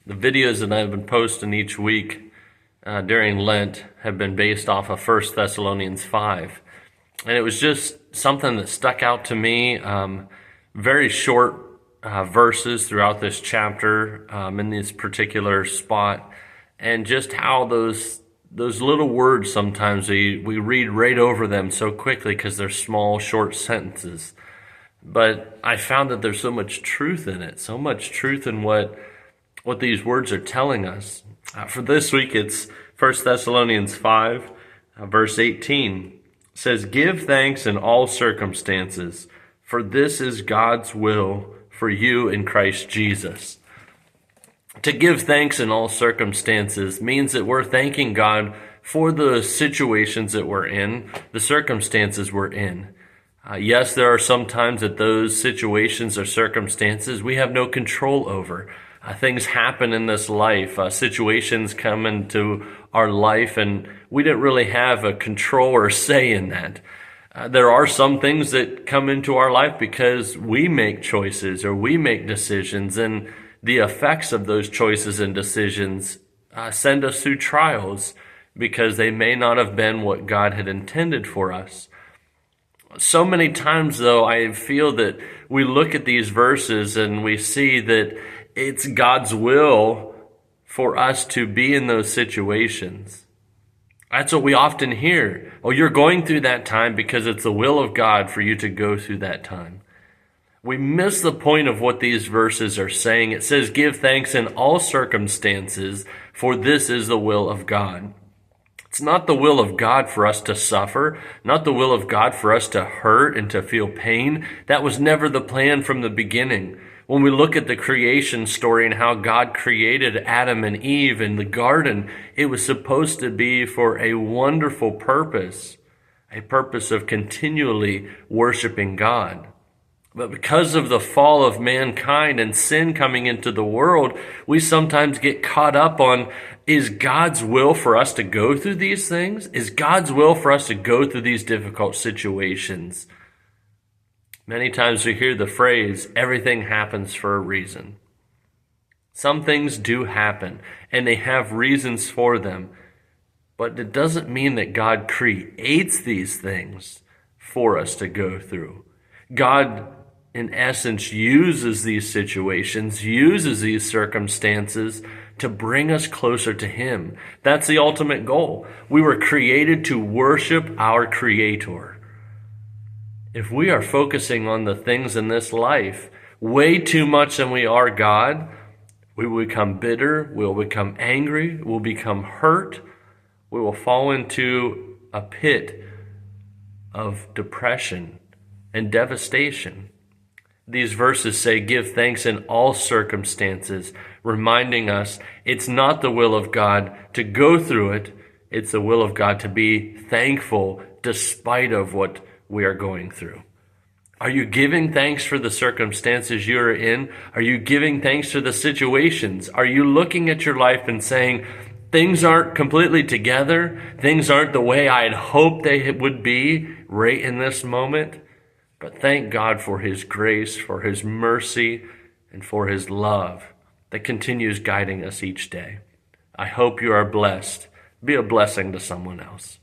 The videos that I've been posting each week during Lent have been based off of 1 Thessalonians 5. And it was just something that stuck out to me. Very short verses throughout this chapter in this particular spot. And just how those little words sometimes we read right over them so quickly because they're small, short sentences. But I found that there's so much truth in it, so much truth in what these words are telling us. For this week, it's 1 Thessalonians 5, verse 18. It says, "Give thanks in all circumstances, for this is God's will for you in Christ Jesus." To give thanks in all circumstances means that we're thanking God for the situations that we're in, the circumstances we're in. Yes, there are some times that those situations or circumstances we have no control over. Things happen in this life. Situations come into our life, and we didn't really have a control or say in that. There are some things that come into our life because we make choices or we make decisions, and the effects of those choices and decisions send us through trials because they may not have been what God had intended for us. So many times, though, I feel that we look at these verses and we see that it's God's will for us to be in those situations. That's what we often hear. Oh, you're going through that time because it's the will of God for you to go through that time. We miss the point of what these verses are saying. It says, "Give thanks in all circumstances, for this is the will of God." It's not the will of God for us to suffer, not the will of God for us to hurt and to feel pain. That was never the plan from the beginning. When we look at the creation story and how God created Adam and Eve in the garden, it was supposed to be for a wonderful purpose, a purpose of continually worshiping God. But because of the fall of mankind and sin coming into the world, we sometimes get caught up on, is God's will for us to go through these things? Is God's will for us to go through these difficult situations? Many times we hear the phrase, everything happens for a reason. Some things do happen, and they have reasons for them. But it doesn't mean that God creates these things for us to go through. God, in essence, uses these situations, uses these circumstances to bring us closer to Him. That's the ultimate goal. We were created to worship our Creator. If we are focusing on the things in this life way too much than we are God, we will become bitter, we will become angry, we will become hurt, we will fall into a pit of depression and devastation. These verses say, "Give thanks in all circumstances," reminding us it's not the will of God to go through it, it's the will of God to be thankful despite of what we are going through. Are you giving thanks for the circumstances you're in? Are you giving thanks for the situations? Are you looking at your life and saying, things aren't completely together, things aren't the way I had hoped they would be right in this moment? But thank God for His grace, for His mercy, and for His love that continues guiding us each day. I hope you are blessed. Be a blessing to someone else.